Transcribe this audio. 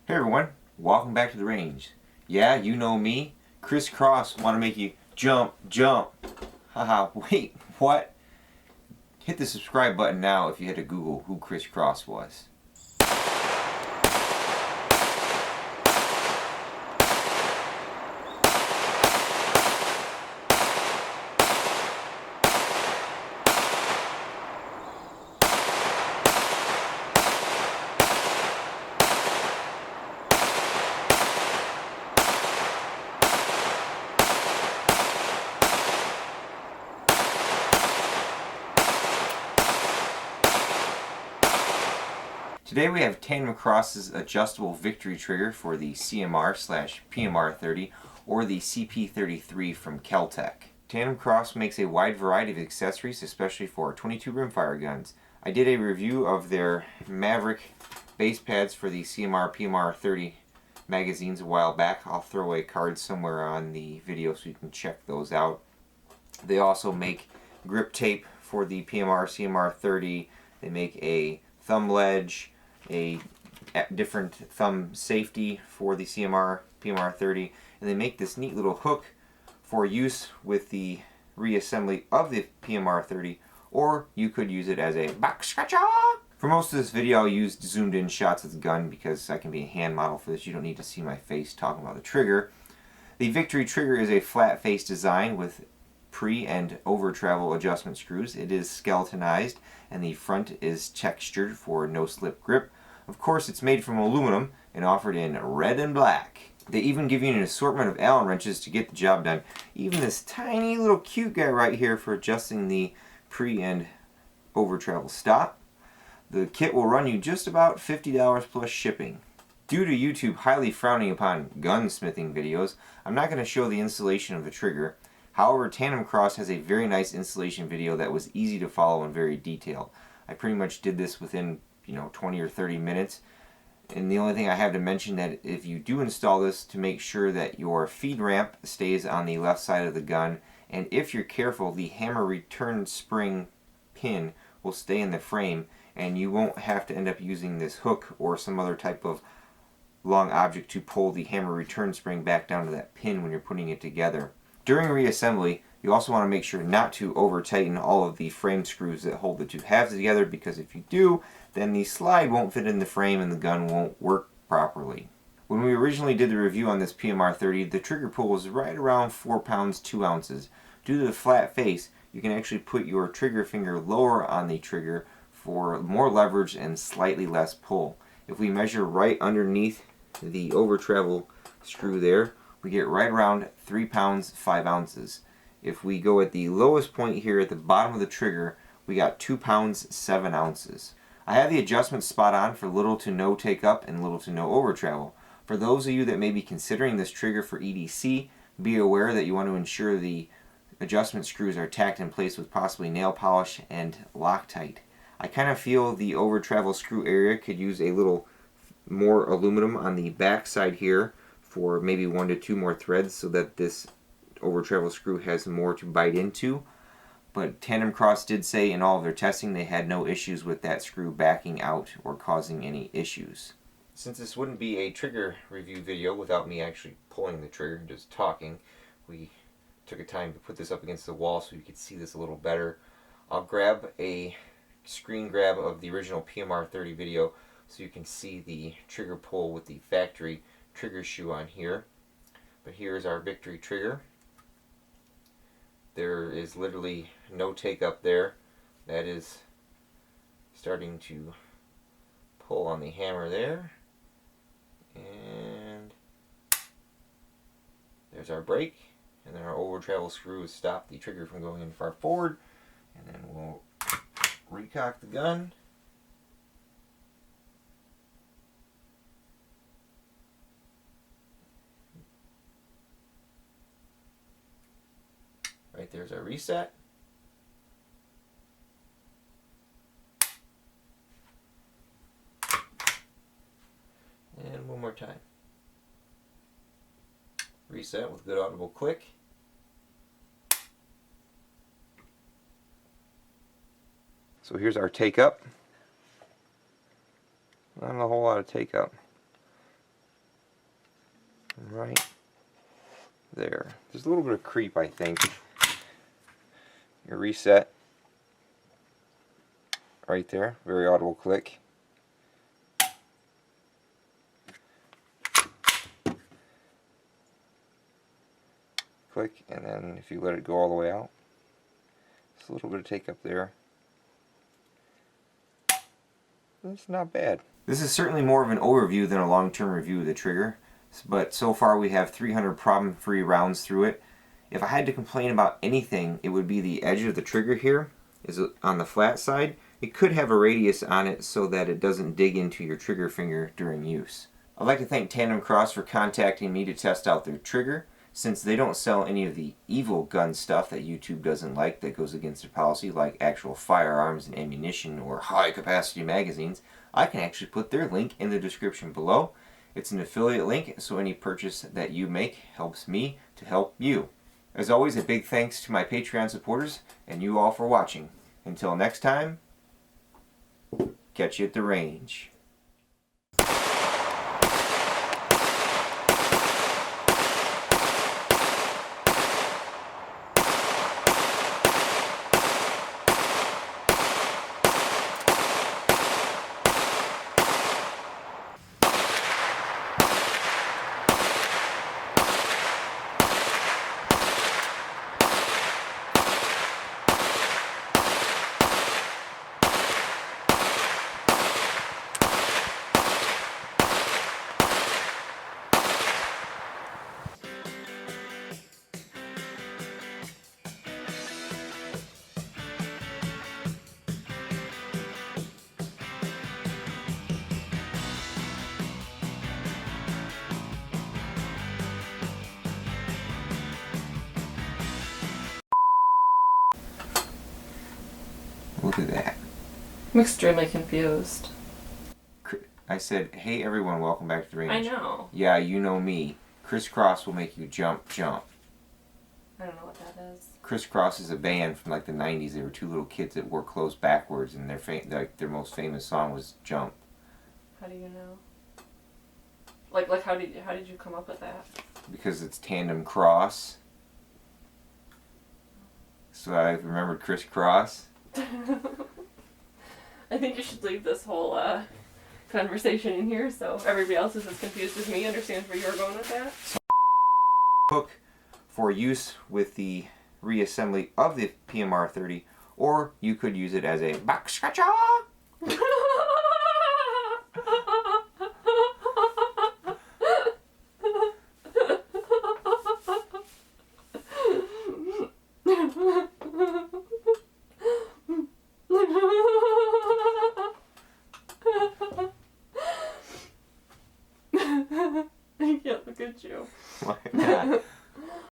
Hey everyone, welcome back to the range. Yeah, you know me, Cross, want to make you jump. Haha, wait, what? Hit the subscribe button now if you had to Google who Cross was. Today we have TandemKross's adjustable victory trigger for the CMR/PMR-30 or the CP33 from KelTec. TandemKross makes a wide variety of accessories, especially for 22 rimfire guns. I did a review of their Maverick base pads for the CMR/PMR-30 magazines a while back. I'll throw a card somewhere on the video so you can check those out. They also make grip tape for the PMR/CMR-30. They make a thumb ledge, a different thumb safety for the CMR/PMR-30, and they make this neat little hook for use with the reassembly of the PMR-30, or you could use it as a back scratcher. For most of this video I used zoomed in shots of the gun because I can be a hand model for this. You don't need to see my face talking about the trigger. The Victory trigger is a flat face design with pre and over travel adjustment screws. It is skeletonized and the front is textured for no slip grip. Of course, it's made from aluminum and offered in red and black. They even give you an assortment of Allen wrenches to get the job done. Even this tiny little cute guy right here for adjusting the pre and over travel stop. The kit will run you just about $50 plus shipping. Due to YouTube highly frowning upon gunsmithing videos, I'm not going to show the installation of the trigger. However, TandemKross has a very nice installation video that was easy to follow and very detailed. I pretty much did this within 20 or 30 minutes. And the only thing I have to mention that if you do install this, to make sure that your feed ramp stays on the left side of the gun, and if you're careful, the hammer return spring pin will stay in the frame and you won't have to end up using this hook or some other type of long object to pull the hammer return spring back down to that pin when you're putting it together. During reassembly, you also want to make sure not to over tighten all of the frame screws that hold the two halves together, because if you do, then the slide won't fit in the frame and the gun won't work properly. When we originally did the review on this PMR-30, the trigger pull was right around 4 pounds 2 ounces. Due to the flat face, you can actually put your trigger finger lower on the trigger for more leverage and slightly less pull. If we measure right underneath the over travel screw there, we get right around 3 pounds 5 ounces. If we go at the lowest point here at the bottom of the trigger, we got 2 pounds 7 ounces. I have the adjustment spot on for little to no take up and little to no over travel. For those of you that may be considering this trigger for EDC, be aware that you want to ensure the adjustment screws are tacked in place with possibly nail polish and Loctite. I kind of feel the over travel screw area could use a little more aluminum on the back side here for maybe 1 to 2 more threads so that this over travel screw has more to bite into. But TandemKross did say in all of their testing they had no issues with that screw backing out or causing any issues. Since this wouldn't be a trigger review video without me actually pulling the trigger and just talking, we took a time to put this up against the wall so you could see this a little better. I'll grab a screen grab of the original PMR-30 video so you can see the trigger pull with the factory trigger shoe on here. But here's our Victory trigger. There is literally no take up there. That is starting to pull on the hammer there. And there's our brake. And then our over travel screws stop the trigger from going in far forward. And then we'll recock the gun. Right there's our reset. And one more time. Reset with good audible click. So here's our take up. Not a whole lot of take up. right there. There's a little bit of creep, I think. Your reset right there, very audible click. Click, and then if you let it go all the way out, just a little bit of take up there. It's not bad. This is certainly more of an overview than a long-term review of the trigger, but so far we have 300 problem-free rounds through it. If I had to complain about anything, it would be the edge of the trigger here is on the flat side. It could have a radius on it so that it doesn't dig into your trigger finger during use. I'd like to thank TandemKross for contacting me to test out their trigger. Since they don't sell any of the evil gun stuff that YouTube doesn't like that goes against their policy, like actual firearms and ammunition or high-capacity magazines, I can actually put their link in the description below. It's an affiliate link, so any purchase that you make helps me to help you. As always, a big thanks to my Patreon supporters and you all for watching. Until next time, catch you at the range. Look at that. I'm extremely confused. I said, hey everyone, welcome back to the range. I know. Yeah, you know me. Crisscross will make you jump, jump. I don't know what that is. Crisscross is a band from like the 90s. They were two little kids that wore clothes backwards, and their most famous song was Jump. How do you know? Like how did you come up with that? Because it's TandemKross. So I remembered Crisscross. I think you should leave this whole conversation in here so everybody else is as confused as me understands where you're going with that. Hook for use with the reassembly of the PMR-30, or you could use it as a back scratcher. I can't look at you. Why not?